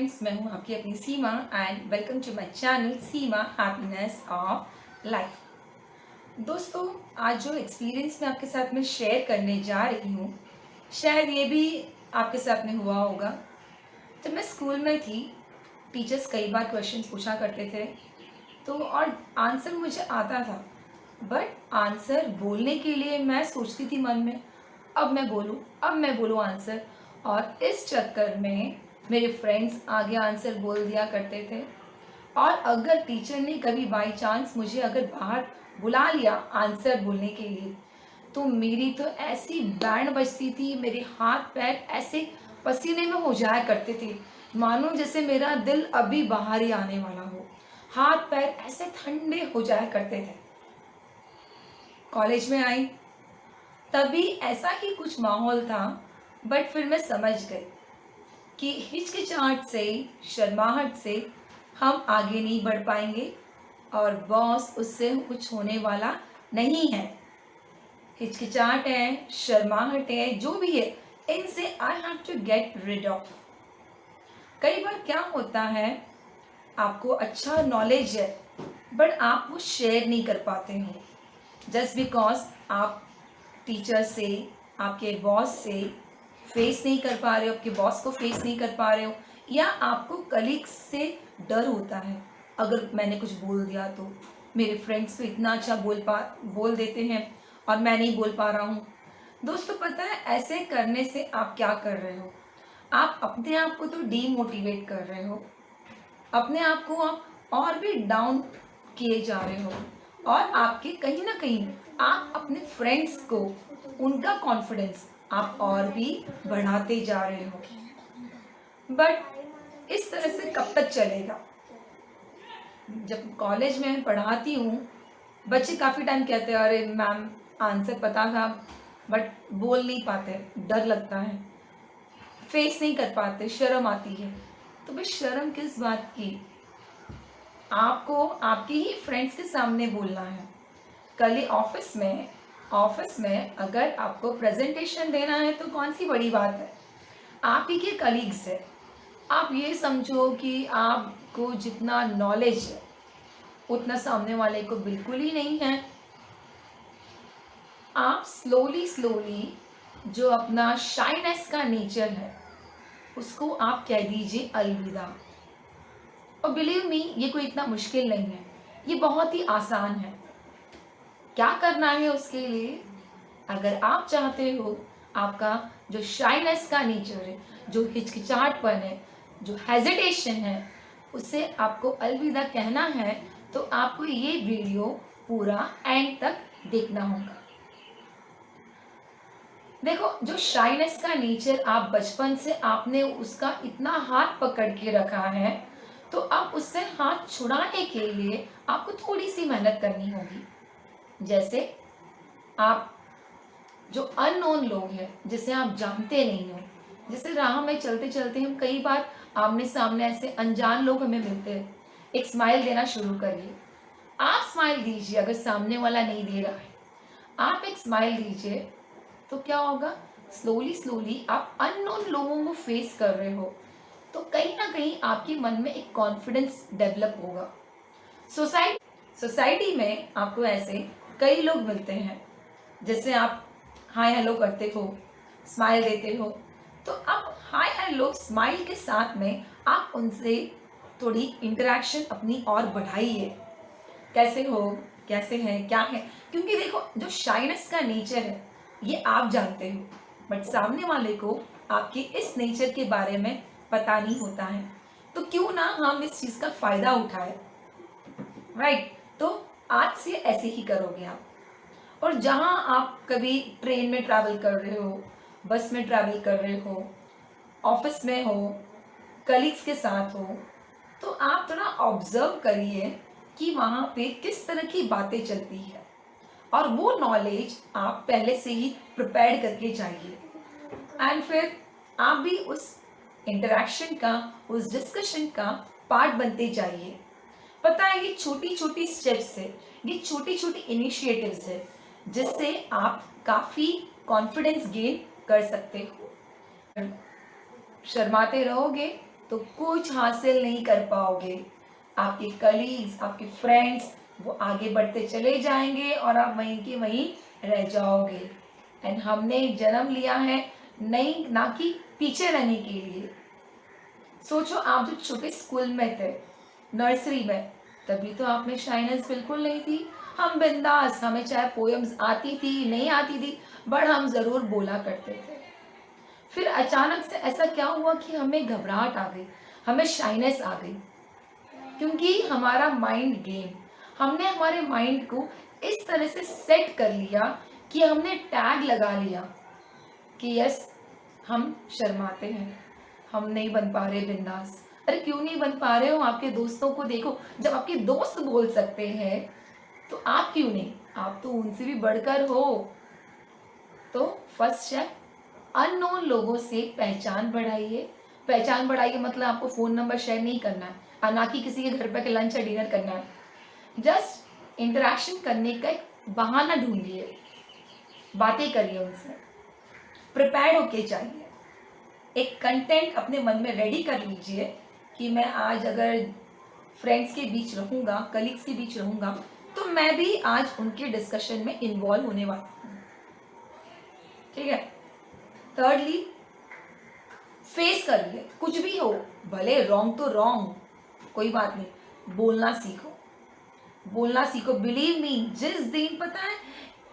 Friends, मैं हूं आपकी अपनी Seema and welcome to my channel Seema happiness of life. दोस्तों, आज जो एक्सपीरियंस मैं आपके साथ में शेयर करने जा रही हूं, शायद ये भी आपके साथ में हुआ होगा। जब मैं स्कूल में थी, टीचर्स कई बार क्वेश्चंस पूछा करते थे, तो और आंसर मुझे आता था, बट आंसर बोलने के लिए मैं सोचती थी मन में, अब मैं बोलूँ आंसर। और इस चक्कर में मेरे फ्रेंड्स आगे आंसर बोल दिया करते थे। और अगर टीचर ने कभी बाई चांस मुझे अगर बाहर बुला लिया आंसर बोलने के लिए, तो मेरी तो ऐसी बैंड बजती थी, मेरे हाथ पैर ऐसे पसीने में हो जाया करते थे, मानो जैसे मेरा दिल अभी बाहर ही आने वाला हो। हाथ पैर ऐसे ठंडे हो जाया करते थे। कॉलेज में आई, तभी ऐसा ही कुछ माहौल था, बट फिर मैं समझ गई कि हिचकिचाहट से, शर्माहट से हम आगे नहीं बढ़ पाएंगे और बॉस उससे कुछ होने वाला नहीं है। हिचकिचाहट है, शर्माहट है, जो भी है, इनसे I have to get rid of. कई बार क्या होता है, आपको अच्छा नॉलेज है बट आप वो शेयर नहीं कर पाते हो, जस्ट बिकॉज आप टीचर से, आपके बॉस से फेस नहीं कर पा रहे हो, आपके बॉस को फेस नहीं कर पा रहे हो, या आपको कलीग्स से डर होता है, अगर मैंने कुछ बोल दिया तो मेरे फ्रेंड्स तो इतना अच्छा बोल देते हैं और मैं नहीं बोल पा रहा हूँ। दोस्तों, पता है ऐसे करने से आप क्या कर रहे हो? आप अपने आप को तो डीमोटिवेट कर रहे हो, अपने आप को आप और भी डाउन किए जा रहे हो, और आपके कहीं ना कहीं आप अपने फ्रेंड्स को, उनका कॉन्फिडेंस आप और भी बढ़ाते जा रहे हो। बट इस तरह से कब तक चलेगा? जब कॉलेज में पढ़ाती हूँ, बच्चे काफ़ी टाइम कहते हैं, अरे मैम आंसर पता था बट बोल नहीं पाते, डर लगता है, फेस नहीं कर पाते, शर्म आती है। तो भाई शर्म किस बात की? आपको आपके ही फ्रेंड्स के सामने बोलना है। कल ही ऑफिस में अगर आपको प्रेजेंटेशन देना है तो कौन सी बड़ी बात है, आप ही के कलीग्स है। आप ये समझो कि आपको जितना नॉलेज है उतना सामने वाले को बिल्कुल ही नहीं है। आप स्लोली स्लोली जो अपना शाइनेस का नेचर है उसको आप कह दीजिए अलविदा। और बिलीव मी, ये कोई इतना मुश्किल नहीं है, ये बहुत ही आसान है। क्या करना है उसके लिए? अगर आप चाहते हो आपका जो शाइनेस का नेचर है, जो हिचकिचाहटपन है, जो हेजिटेशन है, उससे आपको अलविदा कहना है, तो आपको ये वीडियो पूरा एंड तक देखना होगा। देखो, जो शाइनेस का नेचर आप बचपन से आपने उसका इतना हाथ पकड़ के रखा है, तो अब उससे हाथ छुड़ाने के लिए आपको थोड़ी सी मेहनत करनी होगी। जैसे आप जो अननोन लोग हैं, जिसे आप जानते नहीं हो, जैसे राह में चलते चलते हम कई बार आमने सामने ऐसे अनजान लोग हमें मिलते हैं, एक स्माइल देना शुरू करिए। आप स्माइल दीजिए, अगर सामने वाला नहीं दे रहा है, आप एक स्माइल दीजिए, तो क्या होगा, स्लोली स्लोली आप अननोन लोगों को फेस कर रहे हो, तो कहीं ना कहीं आपके मन में एक कॉन्फिडेंस डेवलप होगा। सोसाइटी में आपको ऐसे कई लोग मिलते हैं, जैसे आप हाय हेलो करते हो, स्माइल देते हो, तो अब हाय हेलो स्माइल के साथ में आप उनसे थोड़ी इंटरेक्शन अपनी और बढ़ाइए। कैसे हो, कैसे हैं, क्या है? क्योंकि देखो, जो शाइनेस का नेचर है ये आप जानते हो, बट सामने वाले को आपके इस नेचर के बारे में पता नहीं होता है। तो क्यों ना हम इस चीज़ का फ़ायदा उठाए, राइट? तो आज से ऐसे ही करोगे आप। और जहाँ आप कभी ट्रेन में ट्रैवल कर रहे हो, बस में ट्रैवल कर रहे हो, ऑफिस में हो, कलीग्स के साथ हो, तो आप थोड़ा ऑब्जर्व करिए कि वहाँ पे किस तरह की बातें चलती है, और वो नॉलेज आप पहले से ही प्रिपेयर करके जाइए, एंड फिर आप भी उस इंटरेक्शन का, उस डिस्कशन का पार्ट बनते जाइए। पता है, ये छोटी छोटी स्टेप्स है, ये छोटी छोटी इनिशिएटिव्स है, जिससे आप काफ़ी कॉन्फिडेंस गेन कर सकते हो। शर्माते रहोगे तो कुछ हासिल नहीं कर पाओगे। आपके कलीग्स, आपके फ्रेंड्स वो आगे बढ़ते चले जाएंगे और आप वहीं के वहीं रह जाओगे। एंड हमने जन्म लिया है नहीं, ना कि पीछे रहने के लिए। सोचो, आप जब छोटे स्कूल में थे, नर्सरी में, तभी तो आप में शाइनेस बिल्कुल नहीं थी। हम बिंदास, हमें चाहे पोएम्स आती थी नहीं आती थी, बट हम ज़रूर बोला करते थे। फिर अचानक से ऐसा क्या हुआ कि हमें घबराहट आ गई, हमें शाइनेस आ गई, क्योंकि हमारा माइंड गेम, हमने हमारे माइंड को इस तरह से सेट कर लिया कि हमने टैग लगा लिया कि यस, हम शर्माते हैं, हम नहीं बन पा रहे बिंदास। अरे क्यों नहीं बन पा रहे हो? आपके दोस्तों को देखो, जब आपके दोस्त बोल सकते हैं तो आप क्यों नहीं? आप तो उनसे भी बढ़कर हो। तो फर्स्ट स्टेप, अननोन लोगों से पहचान बढ़ाइए। पहचान बढ़ाइए मतलब आपको फ़ोन नंबर शेयर नहीं करना है, और ना कि किसी के घर पे लंच या डिनर करना है। जस्ट इंटरेक्शन करने का एक बहाना ढूंढिए, बातें करिए उनसे, प्रिपेयर्ड होके जाइए। एक कंटेंट अपने मन में रेडी कर लीजिए कि मैं आज अगर फ्रेंड्स के बीच रहूँगा, कलीग्स के बीच रहूँगा, तो मैं भी आज उनके डिस्कशन में इन्वॉल्व होने वाला हूँ। ठीक है। थर्डली, फेस करिए, कुछ भी हो, भले रॉन्ग तो रॉन्ग, कोई बात नहीं, बोलना सीखो, बोलना सीखो। बिलीव मी, जिस दिन, पता है,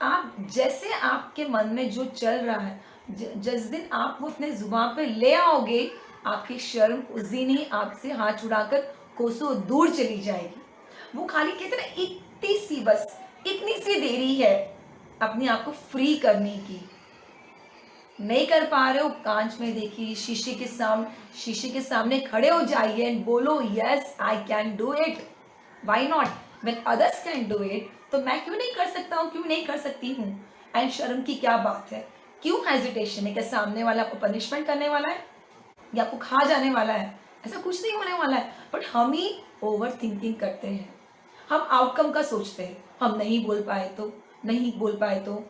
आप जैसे आपके मन में जो चल रहा है, जिस दिन आप वो अपने जुबान पे ले आओगे, आपकी शर्म उस दिन ही आपसे हाथ छुड़ाकर कोसों दूर चली जाएगी। वो खाली कहते ना, इतनी सी, बस इतनी सी देरी है अपने आप को फ्री करने की। नहीं कर पा रहे हो, कांच में देखिए, शीशे के सामने खड़े हो जाइए एंड बोलो yes I can do it. Why not? When others can do it, तो मैं क्यों नहीं कर सकता हूँ, क्यों नहीं कर सकती हूँ? एंड शर्म की क्या बात है? क्यों हेजिटेशन है? क्या सामने वाला आपको पनिशमेंट करने वाला है या आपको खा जाने वाला है? ऐसा कुछ नहीं होने वाला है। बट हम ही ओवर थिंकिंग करते हैं, हम आउटकम का सोचते हैं। हम नहीं बोल पाए तो, नहीं बोल पाए तो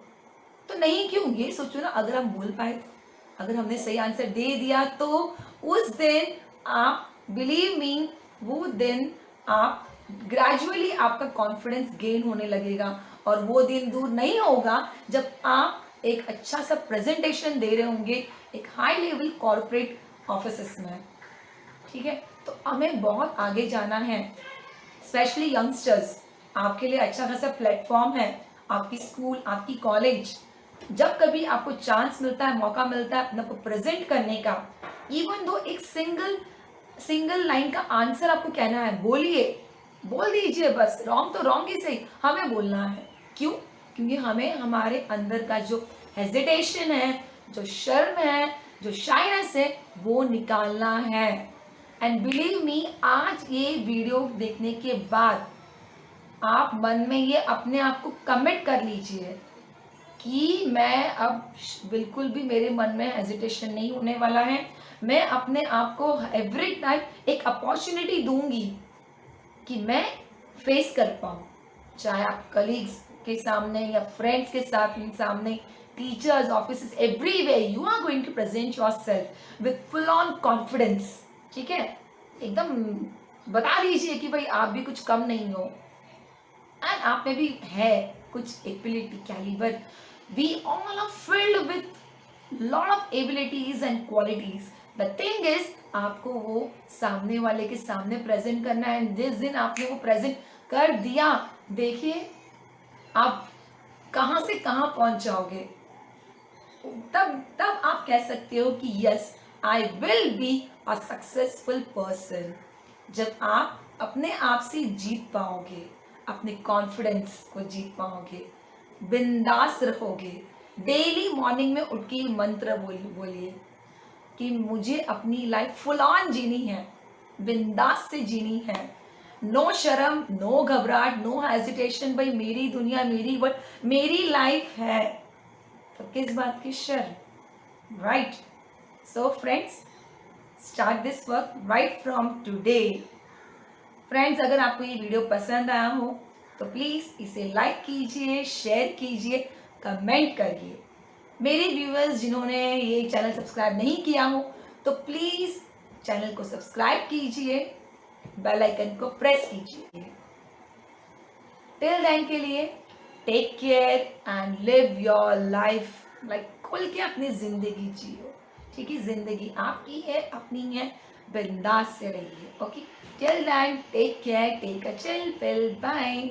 नहीं क्यों? ये सोचो ना, अगर हम बोल पाए तो, अगर हमने सही आंसर दे दिया तो उस दिन आप, बिलीव मी, वो दिन आप ग्रेजुअली आपका कॉन्फिडेंस गेन होने लगेगा। और वो दिन दूर नहीं होगा जब आप एक अच्छा सा प्रेजेंटेशन दे रहे होंगे एक हाई लेवल कॉर्पोरेट ऑफिस में। ठीक है। तो हमें बहुत आगे जाना है, स्पेशली यंगस्टर्स। आपके लिए अच्छा खासा प्लेटफॉर्म है, आपकी स्कूल, आपकी कॉलेज। जब कभी आपको चांस मिलता है, मौका मिलता है अपने को प्रेजेंट करने का, इवन दो एक सिंगल लाइन का आंसर आपको कहना है, बोलिए, बोल दीजिए बस। रॉन्ग तो रॉन्ग ही सही, हमें बोलना है। क्यों? क्योंकि हमें हमारे अंदर का जो हेजिटेशन है, जो शर्म है, जो शाइनेस है, वो निकालना है। एंड बिलीव मी, आज ये वीडियो देखने के बाद आप मन में ये अपने आप को कमिट कर लीजिए कि मैं अब बिल्कुल भी मेरे मन में हेजिटेशन नहीं होने वाला है। मैं अपने आप को एवरी टाइम एक अपॉर्चुनिटी दूंगी कि मैं फेस कर पाऊँ, चाहे आप कलीग्स के सामने या फ्रेंड्स के सामने, teachers, office, everywhere you are going to present yourself with full on confidence. ठीक है। एकदम बता दीजिए कि भाई आप भी कुछ कम नहीं हो, एंड आप में भी है कुछ ability, calibre. We all are filled with lot of abilities and qualities. The thing is, आपको वो सामने वाले के सामने प्रेजेंट करना है। एंड जिस दिन आपने वो प्रेजेंट कर दिया, देखिए आप कहाँ से कहाँ पहुंच जाओगे। तब आप कह सकते हो कि yes, I will be a successful person. जब आप अपने आप से जीत पाओगे, अपने कॉन्फिडेंस को जीत पाओगे, बिंदास रहोगे। डेली मॉर्निंग में उठ के मंत्र बोलिए कि मुझे अपनी लाइफ फुल ऑन जीनी है, बिंदास से जीनी है। नो शर्म, नो घबराहट, नो हेजिटेशन। भाई मेरी दुनिया, मेरी वर्ल्ड, मेरी लाइफ है, तो किस बात की शर्म? Right. So friends, start this work right from today. Friends, अगर आपको ये वीडियो पसंद आया हो तो प्लीज़ इसे लाइक कीजिए, शेयर कीजिए, कमेंट करिए। मेरे व्यूअर्स जिन्होंने ये चैनल सब्सक्राइब नहीं किया हो तो प्लीज़ चैनल को सब्सक्राइब कीजिए, बेल आइकन को प्रेस कीजिए। टिल देन के लिए take care and live your life like खुल के अपनी जिंदगी जियो। ठीक है, जिंदगी आपकी है, अपनी है, बिंदास से रहिए। Okay, till then take care, take a chill pill, bye.